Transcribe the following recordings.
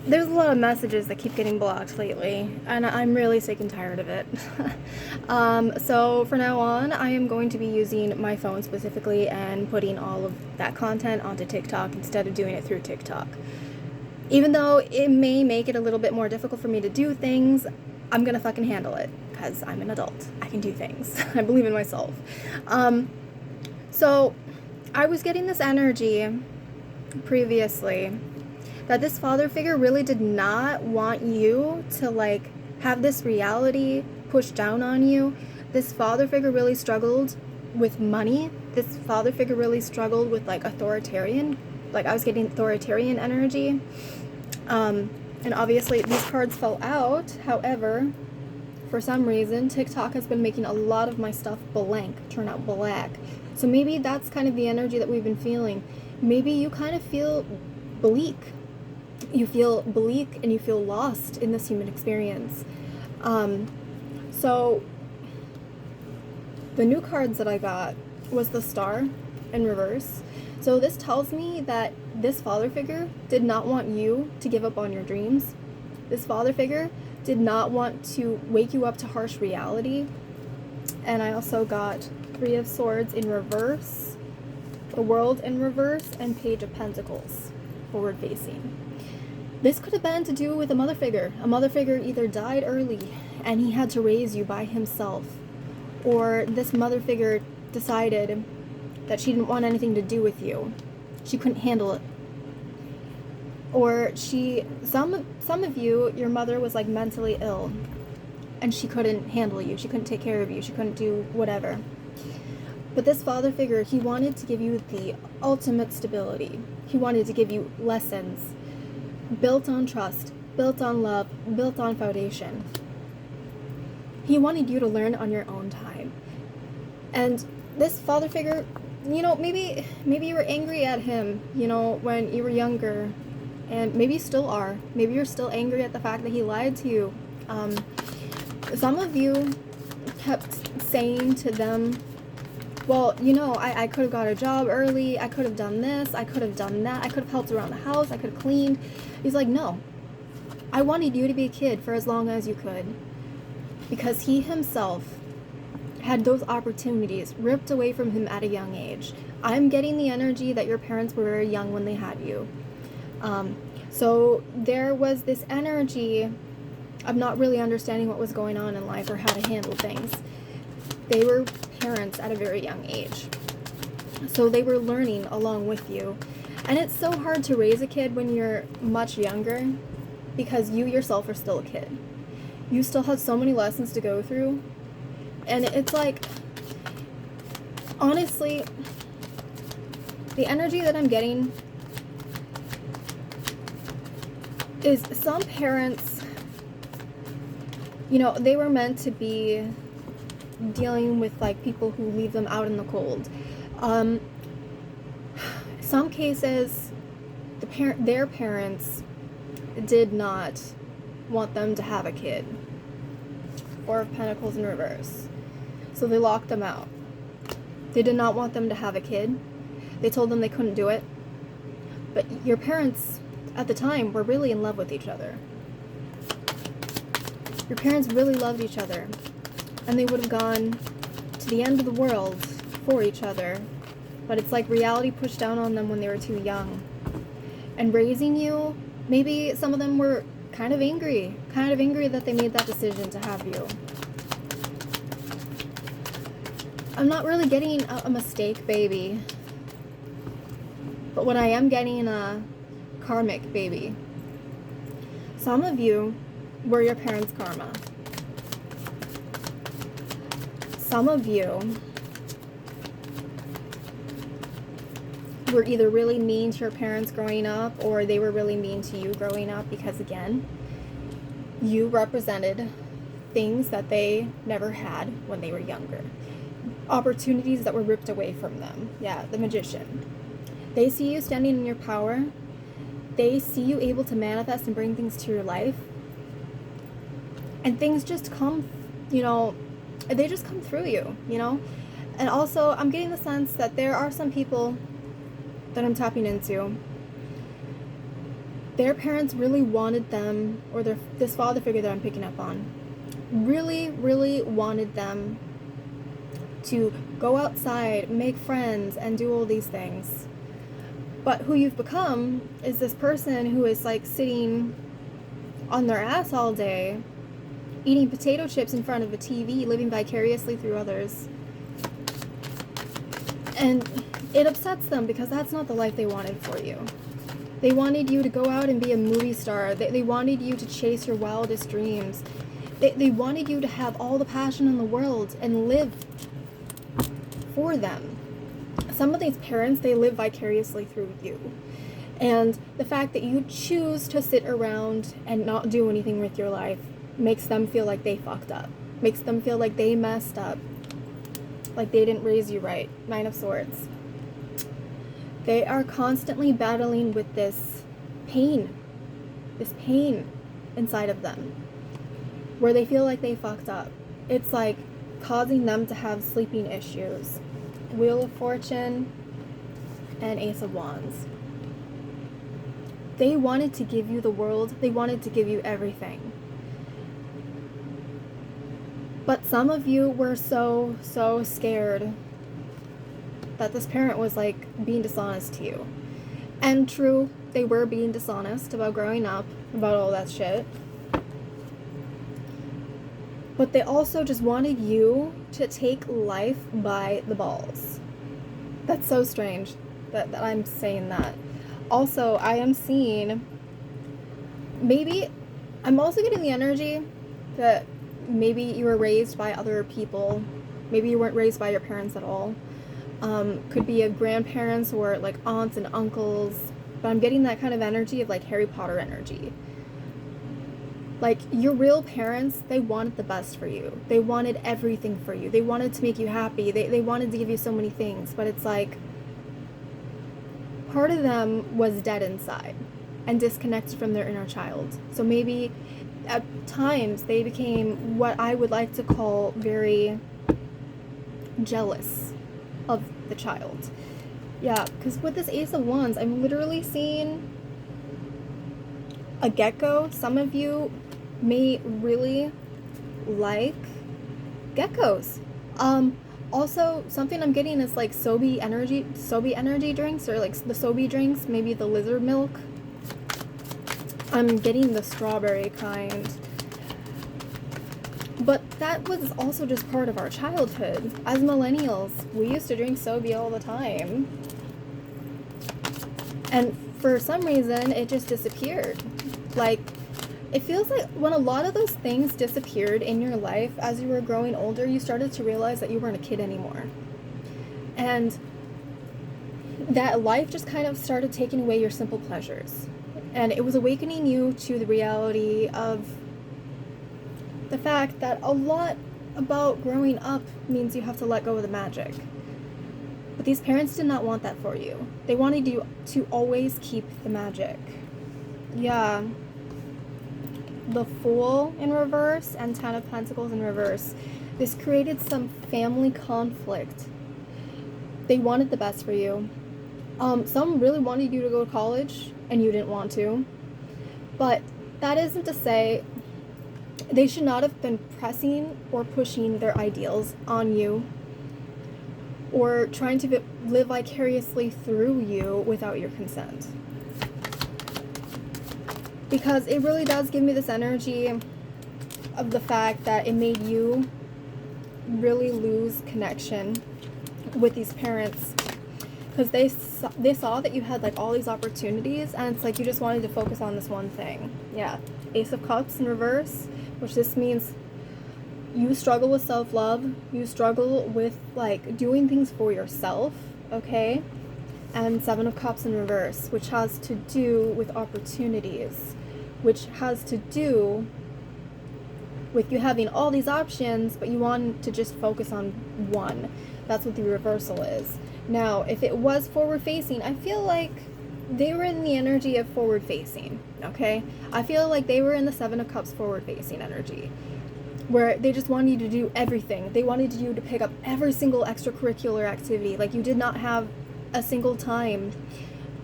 There's a lot of messages that keep getting blocked lately, and I'm really sick and tired of it. So for now on, I am going to be using my phone specifically and putting all of that content onto TikTok instead of doing it through TikTok. Even though it may make it a little bit more difficult for me to do things, I'm gonna fucking handle it because I'm an adult. I can do things. I believe in myself. So I was getting this energy previously that this father figure really did not want you to like have this reality pushed down on you. This father figure really struggled with money. This father figure really struggled with like authoritarian, like I was getting authoritarian energy. And obviously these cards fell out. However, for some reason, TikTok has been making a lot of my stuff blank, turn out black. So maybe that's kind of the energy that we've been feeling. Maybe you kind of feel bleak. You feel bleak and you feel lost in this human experience. So the new cards that I got was the Star in reverse. So this tells me that this father figure did not want you to give up on your dreams. This father figure did not want to wake you up to harsh reality. And I also got Three of Swords in reverse, the World in reverse, and Page of Pentacles forward facing. This could have been to do with a mother figure. A mother figure either died early and he had to raise you by himself, or this mother figure decided that she didn't want anything to do with you. She couldn't handle it. Or some of you, your mother was like mentally ill and she couldn't handle you. She couldn't take care of you. She couldn't do whatever. But this father figure, he wanted to give you the ultimate stability. He wanted to give you lessons built on trust, built on love, built on foundation. He wanted you to learn on your own time. And this father figure, maybe you were angry at him, when you were younger, and maybe you still are. Maybe you're still angry at the fact that he lied to you. Some of you kept saying to them, well, I could have got a job early, I could have done this, I could have done that, I could have helped around the house, I could have cleaned. He's like, no, I wanted you to be a kid for as long as you could, because he himself had those opportunities ripped away from him at a young age. I'm getting the energy that your parents were very young when they had you. So there was this energy of not really understanding what was going on in life or how to handle things. They were parents at a very young age, so they were learning along with you. And it's so hard to raise a kid when you're much younger, because you yourself are still a kid. You still have so many lessons to go through. And it's like, honestly, the energy that I'm getting is some parents, they were meant to be dealing with like people who leave them out in the cold. Some cases, their parents did not want them to have a kid. Four of Pentacles in reverse. So they locked them out. They did not want them to have a kid. They told them they couldn't do it. But your parents at the time were really in love with each other. Your parents really loved each other, and they would have gone to the end of the world for each other. But it's like reality pushed down on them when they were too young. And raising you, maybe some of them were kind of angry that they made that decision to have you. I'm not really getting a mistake baby, but what I am getting a karmic baby. Some of you were your parents' karma. Some of you were either really mean to your parents growing up, or they were really mean to you growing up, because again, you represented things that they never had when they were younger. Opportunities that were ripped away from them. Yeah, the Magician. They see you standing in your power. They see you able to manifest and bring things to your life. And things just come, they just come through you, And also, I'm getting the sense that there are some people that I'm tapping into their parents really wanted them, or this father figure that I'm picking up on, really, really wanted them to go outside, make friends, and do all these things. But who you've become is this person who is like sitting on their ass all day, eating potato chips in front of a TV, living vicariously through others. And it upsets them because that's not the life they wanted for you. They wanted you to go out and be a movie star. They wanted you to chase your wildest dreams. They wanted you to have all the passion in the world and live for them. Some of these parents, they live vicariously through you. And the fact that you choose to sit around and not do anything with your life makes them feel like they fucked up. Makes them feel like they messed up. Like they didn't raise you right. 9 of Swords. They are constantly battling with this pain inside of them, where they feel like they fucked up. It's like causing them to have sleeping issues. Wheel of Fortune and Ace of Wands. They wanted to give you the world. They wanted to give you everything. But some of you were so scared that this parent was like being dishonest to you. And true, they were being dishonest about growing up, about all that shit. But they also just wanted you to take life by the balls. That's so strange that I'm saying that. Also, I am seeing, maybe, I'm also getting the energy that maybe you were raised by other people. Maybe you weren't raised by your parents at all. Could be a grandparents or like aunts and uncles. But I'm getting that kind of energy of like Harry Potter energy. Like your real parents, they wanted the best for you. They wanted everything for you. They wanted to make you happy. They wanted to give you so many things. But it's like part of them was dead inside and disconnected from their inner child. So maybe at times they became what I would like to call very jealous of the child. Yeah, because with this Ace of Wands, I'm literally seeing a gecko. Some of you may really like geckos. Also, something I'm getting is like Sobe energy drinks, or like the Sobe drinks, maybe the lizard milk. I'm getting the strawberry kind. But that was also just part of our childhood. As millennials, we used to drink Sobe all the time. And for some reason, it just disappeared. Like, it feels like when a lot of those things disappeared in your life as you were growing older, you started to realize that you weren't a kid anymore. And that life just kind of started taking away your simple pleasures. And it was awakening you to the reality of the fact that a lot about growing up means you have to let go of the magic. But these parents did not want that for you. They wanted you to always keep the magic. Yeah. The Fool in reverse and 10 of Pentacles in reverse. This created some family conflict. They wanted the best for you. Some really wanted you to go to college and you didn't want to. But that isn't to say they should not have been pressing or pushing their ideals on you, or trying to live vicariously through you without your consent. Because it really does give me this energy of the fact that it made you really lose connection with these parents. Because they saw that you had like all these opportunities, and it's like you just wanted to focus on this one thing. Yeah. Ace of Cups in reverse, which this means you struggle with self-love, you struggle with like doing things for yourself, okay? And 7 of Cups in reverse, which has to do with opportunities, which has to do with you having all these options, but you want to just focus on one. That's what the reversal is. Now, if it was forward-facing, I feel like they were in the energy of forward-facing, okay? I feel like they were in the 7 of Cups forward-facing energy, where they just wanted you to do everything. They wanted you to pick up every single extracurricular activity. Like, you did not have a single time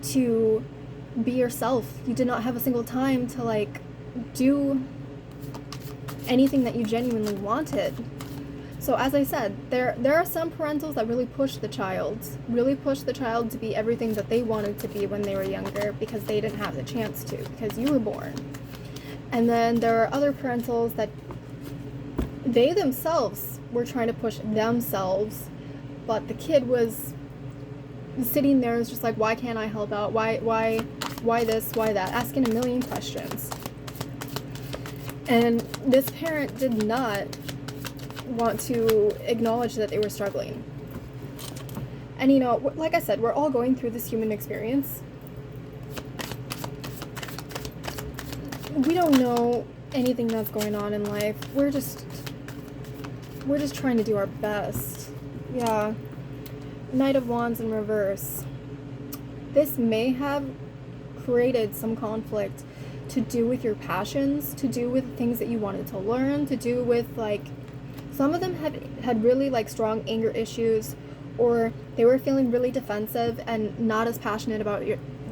to be yourself. You did not have a single time to like do anything that you genuinely wanted. So as I said, there are some parentals that really push the child to be everything that they wanted to be when they were younger, because they didn't have the chance to, because you were born. And then there are other parentals that they themselves were trying to push themselves, but the kid was sitting there, is just like, why can't I help out? Why this, why that? Asking a million questions. And this parent did not want to acknowledge that they were struggling. And you know, like I said, we're all going through this human experience. We don't know anything that's going on in life. We're just trying to do our best. Yeah. Knight of Wands in reverse. This may have created some conflict to do with your passions, to do with things that you wanted to learn, to do with like, some of them had really like strong anger issues, or they were feeling really defensive and not as passionate about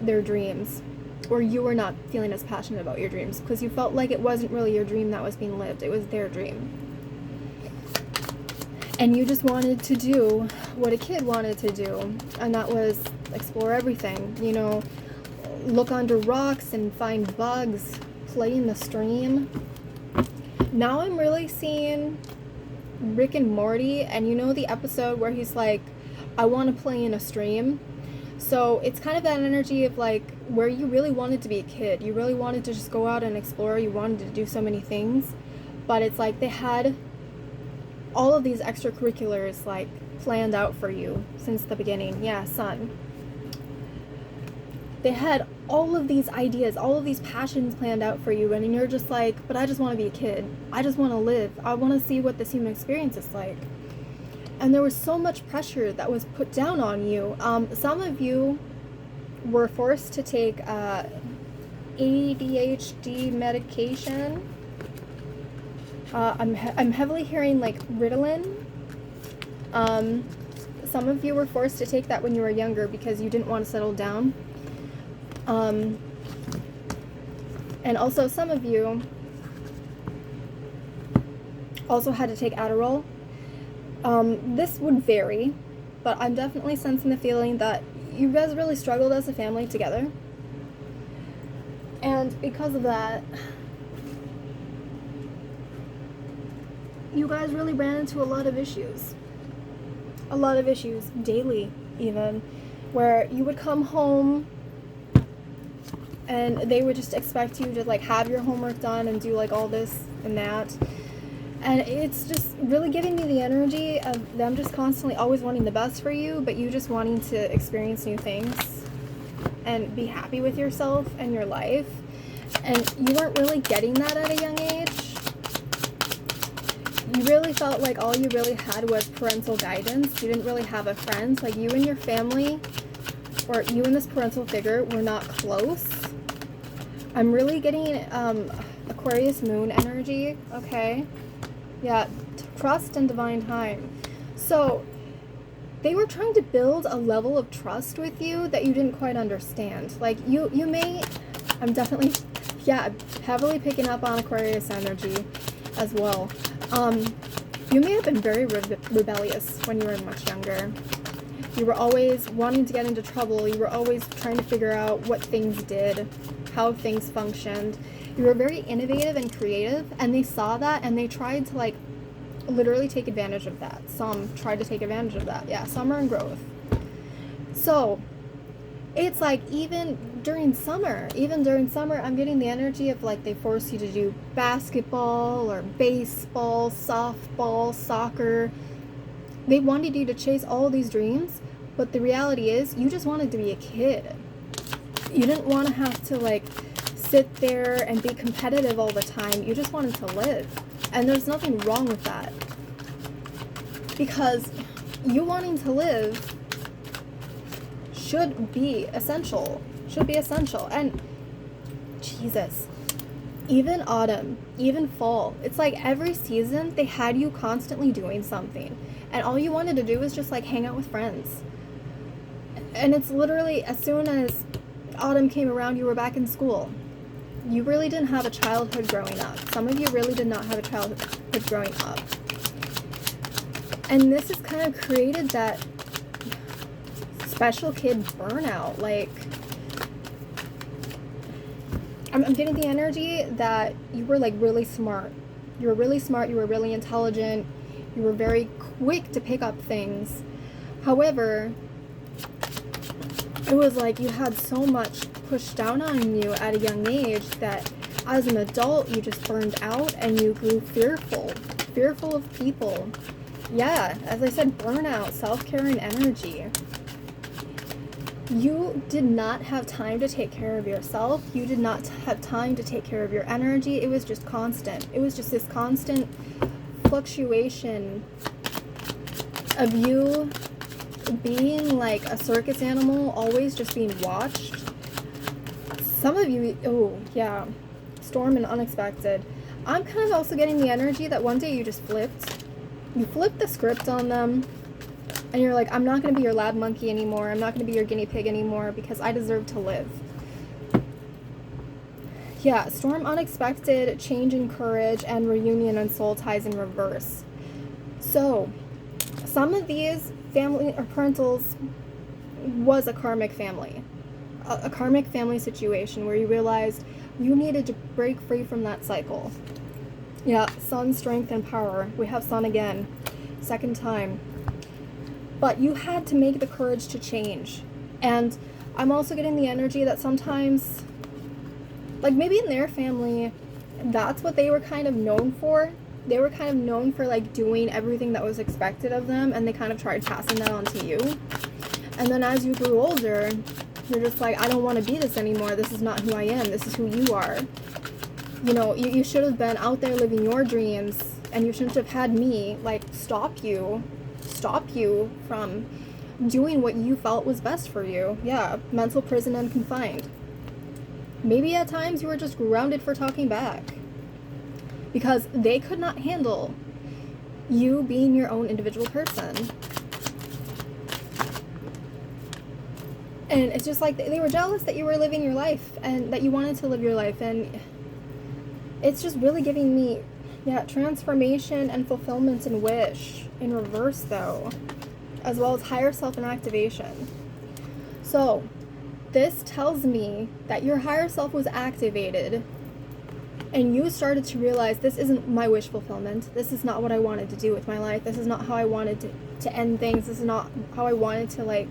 their dreams, or you were not feeling as passionate about your dreams because you felt like it wasn't really your dream that was being lived, it was their dream. And you just wanted to do what a kid wanted to do, and that was explore everything, you know, look under rocks and find bugs, play in the stream. Now I'm really seeing Rick and Morty, and you know the episode where he's like, I want to play in a stream. So it's kind of that energy of like where you really wanted to be a kid, you really wanted to just go out and explore, you wanted to do so many things, but it's like they had all of these extracurriculars like planned out for you since the beginning. Yeah, Sun. They had all of these ideas, all of these passions planned out for you, and you're just like, but I just want to be a kid. I just want to live. I want to see what this human experience is like. And there was so much pressure that was put down on you. Some of you were forced to take ADHD medication. I'm heavily hearing like Ritalin. Some of you were forced to take that when you were younger because you didn't want to settle down. And also some of you also had to take Adderall. This would vary, but I'm definitely sensing the feeling that you guys really struggled as a family together. And because of that, you guys really ran into a lot of issues. A lot of issues, daily even, where you would come home and they would just expect you to like have your homework done and do like all this and that. And it's just really giving me the energy of them just constantly always wanting the best for you, but you just wanting to experience new things and be happy with yourself and your life. And you weren't really getting that at a young age. You really felt like all you really had was parental guidance. You didn't really have a friend. Like you and your family, or you and this parental figure, were not close. I'm really getting Aquarius moon energy, okay? Yeah, trust and divine time. So they were trying to build a level of trust with you that you didn't quite understand. Like you may, I'm definitely, yeah, heavily picking up on Aquarius energy as well. You may have been very rebellious when you were much younger. You were always wanting to get into trouble. You were always trying to figure out what things did, how things functioned. You were very innovative and creative, and they saw that and they tried to like literally take advantage of that. Some tried to take advantage of that. Yeah, summer and growth. So it's like even during summer, I'm getting the energy of like they forced you to do basketball or baseball, softball, soccer. They wanted you to chase all these dreams, but the reality is you just wanted to be a kid. You didn't want to have to like sit there and be competitive all the time. You just wanted to live. And there's nothing wrong with that. Because you wanting to live should be essential. And Jesus, even autumn, even fall, it's like every season they had you constantly doing something. And all you wanted to do was just like hang out with friends. And it's literally as soon as autumn came around, you were back in school. You really didn't have a childhood growing up. Some of you really did not have a childhood growing up. And this has kind of created that special kid burnout. Like, I'm getting the energy that you were like really smart. You were really smart, you were really intelligent, you were very quick to pick up things. However, it was like you had so much pushed down on you at a young age that as an adult you just burned out and you grew fearful of people. Yeah, as I said, burnout, self-care, and energy. You did not have time to take care of yourself. You did not have time to take care of your energy. It was just constant. It was just this constant fluctuation of you being like a circus animal, always just being watched. Some of you, oh yeah, storm and unexpected. I'm kind of also getting the energy that one day you just flipped. You flipped the script on them. And you're like, I'm not going to be your lab monkey anymore. I'm not going to be your guinea pig anymore because I deserve to live. Yeah, storm, unexpected, change in courage, and reunion and soul ties in reverse. So, some of these family or parentals was a karmic family. A karmic family situation where you realized you needed to break free from that cycle. Yeah, sun, strength, and power. We have sun again. Second time. But you had to make the courage to change. And I'm also getting the energy that sometimes, like maybe in their family, that's what they were kind of known for. They were kind of known for like doing everything that was expected of them, and they kind of tried passing that on to you. And then as you grew older, you're just like, I don't want to be this anymore. This is not who I am. This is who you are. You know, you should have been out there living your dreams, and you shouldn't have had me like stop you from doing what you felt was best for you. Yeah, mental prison and confined. Maybe at times you were just grounded for talking back because they could not handle you being your own individual person. And it's just like they were jealous that you were living your life and that you wanted to live your life. And it's just really giving me, yeah, transformation and fulfillment and wish in reverse though, as well as higher self and activation. So this tells me that your higher self was activated and you started to realize this isn't my wish fulfillment. This is not what I wanted to do with my life. This is not how I wanted to end things. This is not how I wanted to like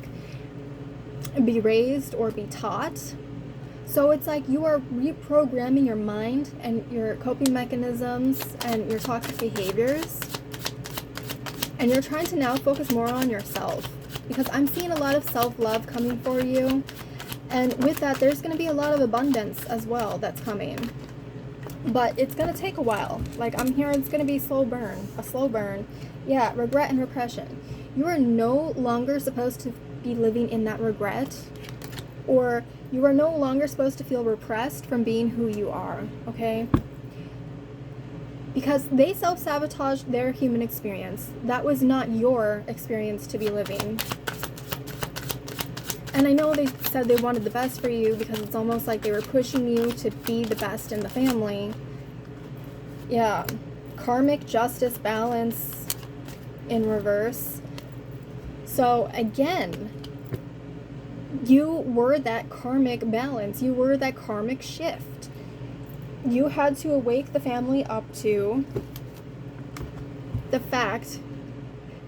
be raised or be taught. So it's like you are reprogramming your mind and your coping mechanisms and your toxic behaviors. And you're trying to now focus more on yourself, because I'm seeing a lot of self-love coming for you. And with that, there's going to be a lot of abundance as well that's coming. But it's going to take a while. Like I'm hearing it's going to be a slow burn. Yeah, regret and repression. You are no longer supposed to be living in that regret, or you are no longer supposed to feel repressed from being who you are, okay? Because they self-sabotaged their human experience. That was not your experience to be living. And I know they said they wanted the best for you because it's almost like they were pushing you to be the best in the family. Yeah. Karmic justice balance in reverse. So again, you were that karmic balance. You were that karmic shift. You had to awake the family up to the fact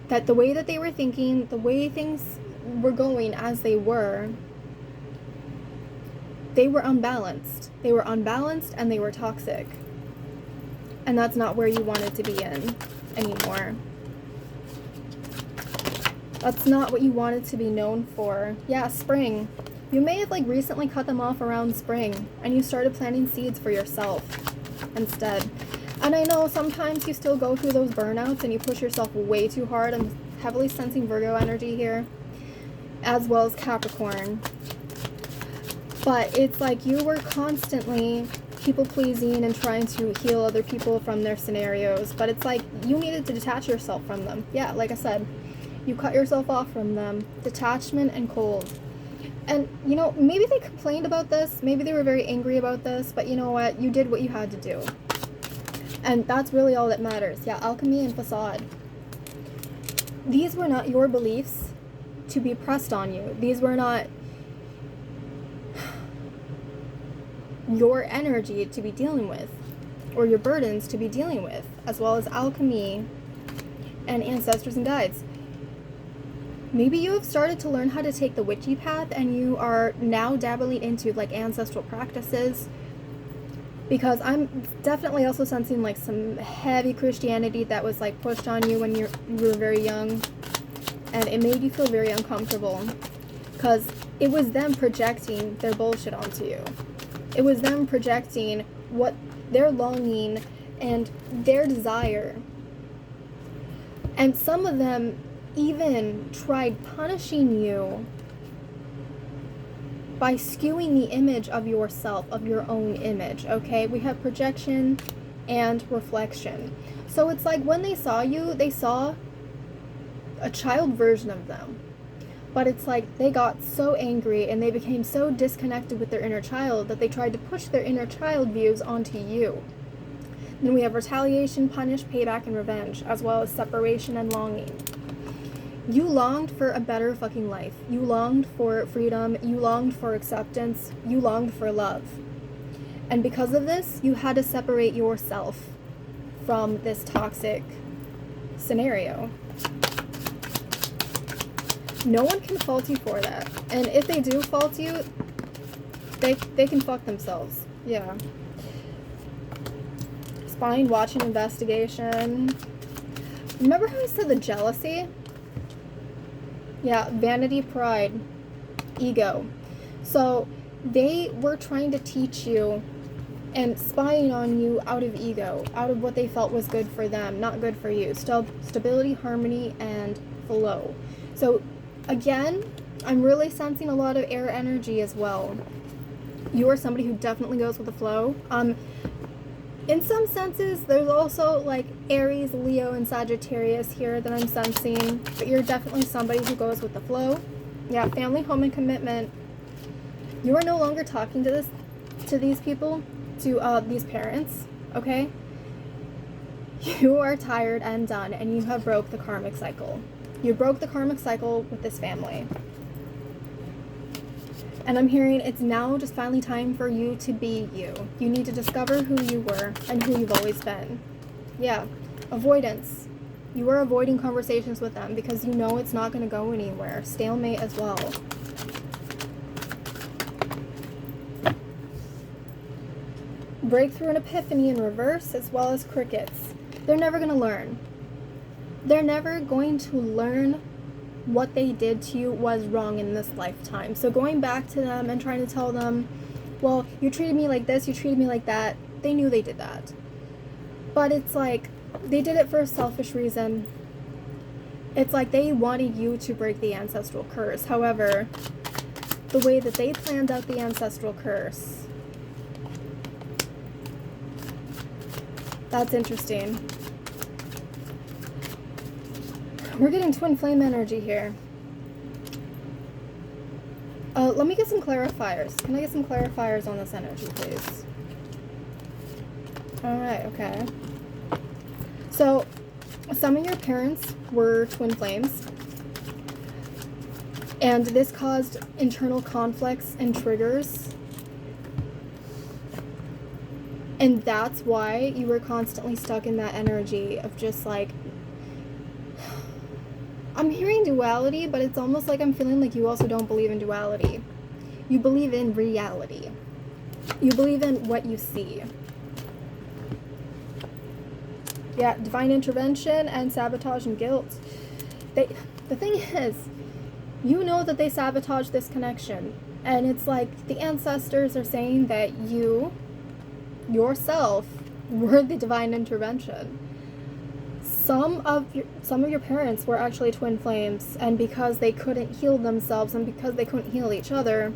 that the way that they were thinking, the way things were going as they were unbalanced. They were unbalanced and they were toxic. And that's not where you wanted to be in anymore. That's not what you wanted to be known for. Yeah, spring. You may have like recently cut them off around spring and you started planting seeds for yourself instead. And I know sometimes you still go through those burnouts and you push yourself way too hard. I'm heavily sensing Virgo energy here, as well as Capricorn. But it's like you were constantly people pleasing and trying to heal other people from their scenarios. But it's like you needed to detach yourself from them. Yeah, like I said, you cut yourself off from them. Detachment and cold. And, you know, maybe they complained about this. Maybe they were very angry about this. But you know what? You did what you had to do. And that's really all that matters. Yeah, alchemy and facade. These were not your beliefs to be pressed on you. These were not your energy to be dealing with, or your burdens to be dealing with, as well as alchemy and ancestors and guides. Maybe you have started to learn how to take the witchy path, and you are now dabbling into like ancestral practices, because I'm definitely also sensing like some heavy Christianity that was like pushed on you when you were very young, and it made you feel very uncomfortable because it was them projecting their bullshit onto you. It was them projecting what their longing and their desire. And some of them even tried punishing you by skewing the image of yourself, of your own image, okay? We have projection and reflection. So it's like when they saw you, they saw a child version of them. But it's like they got so angry and they became so disconnected with their inner child that they tried to push their inner child views onto you. Then we have retaliation, punish, payback, and revenge, as well as separation and longing. You longed for a better fucking life. You longed for freedom. You longed for acceptance. You longed for love. And because of this, you had to separate yourself from this toxic scenario. No one can fault you for that. And if they do fault you, they can fuck themselves. Yeah. Spine, watching, investigation. Remember how I said the jealousy? Yeah, vanity, pride, ego. So they were trying to teach you and spying on you out of ego, out of what they felt was good for them, not good for you. Stability, harmony, and flow. So again, I'm really sensing a lot of air energy as well. You are somebody who definitely goes with the flow. In some senses, there's also like Aries, Leo, and Sagittarius here that I'm sensing, but you're definitely somebody who goes with the flow. Yeah, family, home, and commitment. You are no longer talking to these people, to these parents, okay? You are tired and done, and you have broke the karmic cycle. You broke the karmic cycle with this family. And I'm hearing it's now just finally time for you to be you. You need to discover who you were and who you've always been. Yeah, avoidance. You are avoiding conversations with them because you know it's not going to go anywhere. Stalemate as well. Breakthrough and epiphany in reverse, as well as crickets. They're never going to learn. They're never going to learn what they did to you was wrong in this lifetime. So going back to them and trying to tell them, well, you treated me like this, you treated me like that, they knew they did that. But it's like, they did it for a selfish reason. It's like they wanted you to break the ancestral curse. However, the way that they planned out the ancestral curse, that's interesting. We're getting twin flame energy here. Let me get some clarifiers. Can I get some clarifiers on this energy, please? Alright, okay. So, some of your parents were twin flames. And this caused internal conflicts and triggers. And that's why you were constantly stuck in that energy of just like, I'm hearing duality, but it's almost like I'm feeling like you also don't believe in duality. You believe in reality. You believe in what you see. Yeah, divine intervention and sabotage and guilt. The thing is, you know that they sabotaged this connection. And it's like the ancestors are saying that you, yourself, were the divine intervention. Some of your parents were actually twin flames, and because they couldn't heal themselves, and because they couldn't heal each other,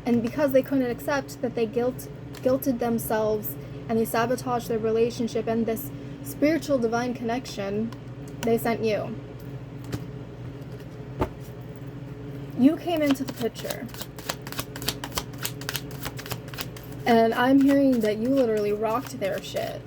and because they couldn't accept that they guilted themselves, and they sabotaged their relationship and this spiritual divine connection, they sent you. You came into the picture. And I'm hearing that you literally rocked their shit.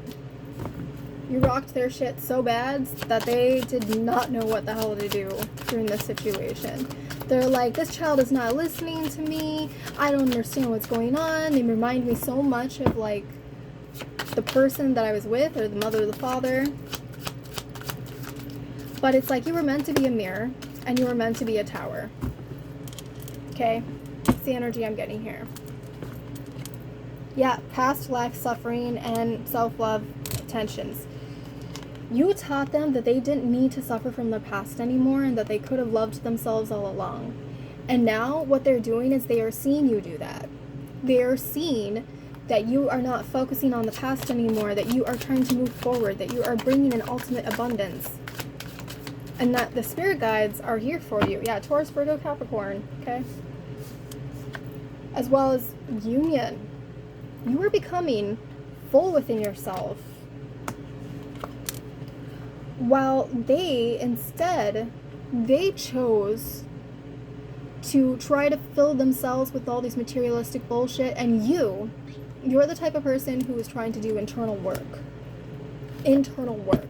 You rocked their shit so bad that they did not know what the hell to do during this situation. They're like, this child is not listening to me. I don't understand what's going on. They remind me so much of, like, the person that I was with, or the mother or the father. But it's like you were meant to be a mirror, and you were meant to be a tower. Okay? That's the energy I'm getting here. Yeah, past life suffering and self-love tensions. You taught them that they didn't need to suffer from the past anymore, and that they could have loved themselves all along. And now what they're doing is they are seeing you do that. They are seeing that you are not focusing on the past anymore, that you are trying to move forward, that you are bringing an ultimate abundance. And that the spirit guides are here for you. Yeah, Taurus, Virgo, Capricorn, okay? As well as union. You are becoming full within yourself. While they chose to try to fill themselves with all these materialistic bullshit, and you're the type of person who is trying to do internal work. Internal work.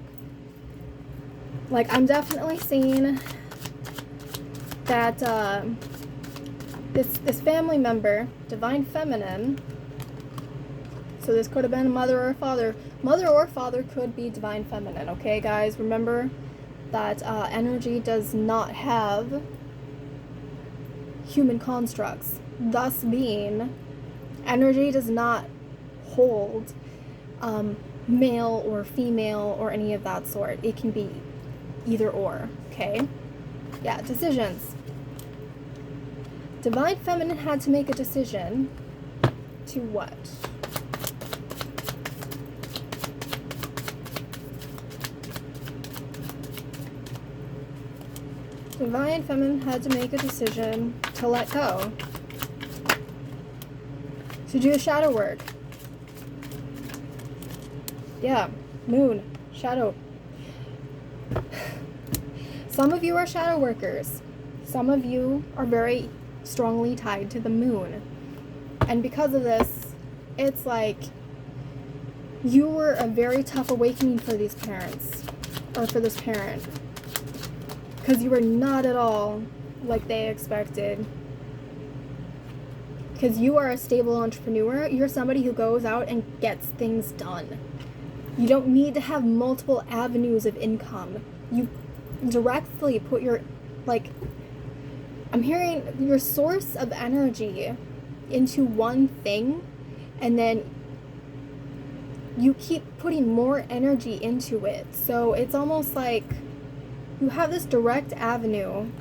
Like, I'm definitely seeing that this family member, divine feminine, so this could have been a mother or a father. Mother or father could be divine feminine, okay, guys? Remember that energy does not have human constructs. Thus being, energy does not hold male or female or any of that sort. It can be either or, okay? Yeah, decisions. Divine feminine had to make a decision to what? Divine feminine had to make a decision to let go. To do the shadow work. Yeah, moon, shadow. Some of you are shadow workers. Some of you are very strongly tied to the moon. And because of this, it's like you were a very tough awakening for these parents, or for this parent. Because you were not at all like they expected. Because you are a stable entrepreneur. You're somebody who goes out and gets things done. You don't need to have multiple avenues of income. You directly put your, like, I'm hearing your source of energy into one thing, and then you keep putting more energy into it. So it's almost like you have this direct avenue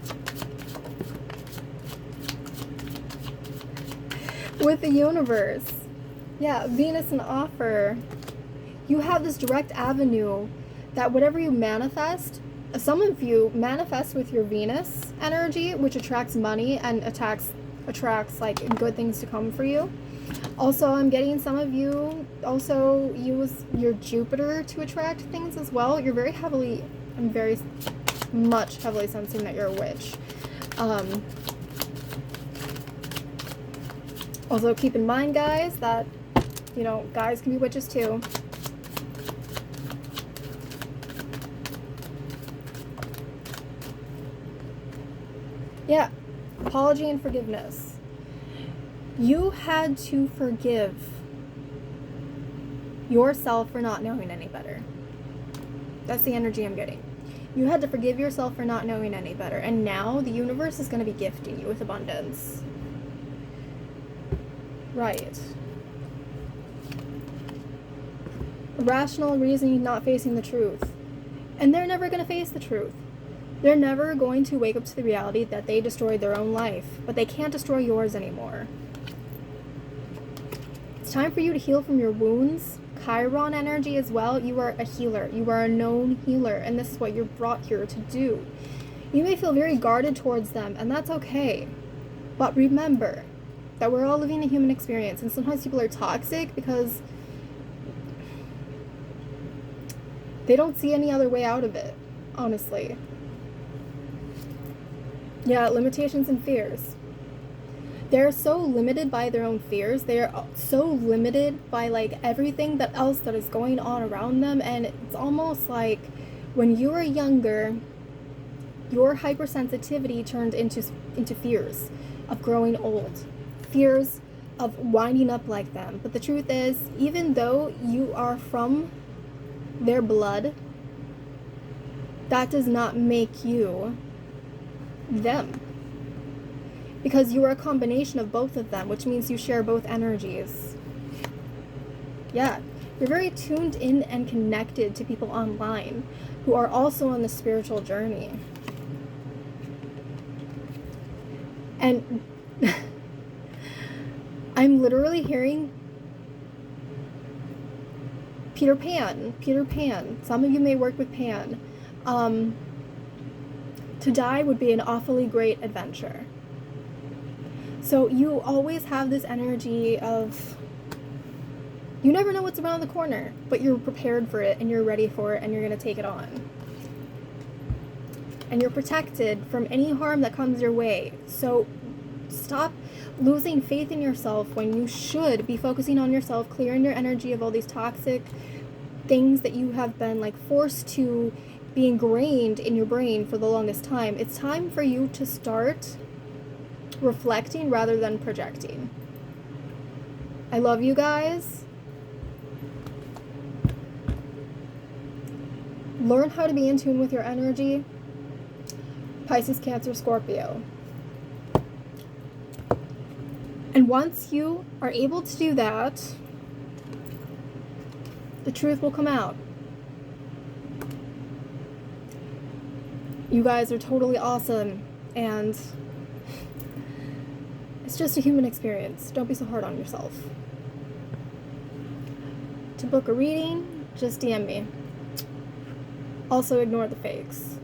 with the universe. Yeah, Venus and offer. You have this direct avenue that whatever you manifest, some of you manifest with your Venus energy, which attracts money and attracts like good things to come for you. Also, I'm getting some of you also use your Jupiter to attract things as well. You're very heavily, I'm very much heavily sensing that you're a witch. Also, keep in mind, guys, that, you know, guys can be witches too. Yeah, apology and forgiveness. You had to forgive yourself for not knowing any better. That's the energy I'm getting. You had to forgive yourself for not knowing any better. And now the universe is going to be gifting you with abundance. Right. Rational reasoning not facing the truth. And they're never going to face the truth. They're never going to wake up to the reality that they destroyed their own life. But they can't destroy yours anymore. It's time for you to heal from your wounds. Chiron energy as well. You are a healer. You are a known healer. And this is what you're brought here to do. You may feel very guarded towards them. And that's okay. But remember that we're all living a human experience. And sometimes people are toxic because they don't see any other way out of it. Honestly. Yeah, limitations and fears. They're so limited by their own fears. They're so limited by like everything that else that is going on around them, and it's almost like when you were younger, your hypersensitivity turned into fears of growing old, fears of winding up like them. But the truth is, even though you are from their blood, that does not make you them. Because you are a combination of both of them, which means you share both energies. Yeah, you're very tuned in and connected to people online who are also on the spiritual journey. And I'm literally hearing Peter Pan. Some of you may work with Pan. To die would be an awfully great adventure. So you always have this energy of, you never know what's around the corner, but you're prepared for it and you're ready for it and you're going to take it on. And you're protected from any harm that comes your way. So stop losing faith in yourself when you should be focusing on yourself, clearing your energy of all these toxic things that you have been like forced to be ingrained in your brain for the longest time. It's time for you to start reflecting rather than projecting. I love you guys. Learn how to be in tune with your energy. Pisces, Cancer, Scorpio. And once you are able to do that, the truth will come out. You guys are totally awesome, and it's just a human experience. Don't be so hard on yourself. To book a reading, just DM me. Also, ignore the fakes.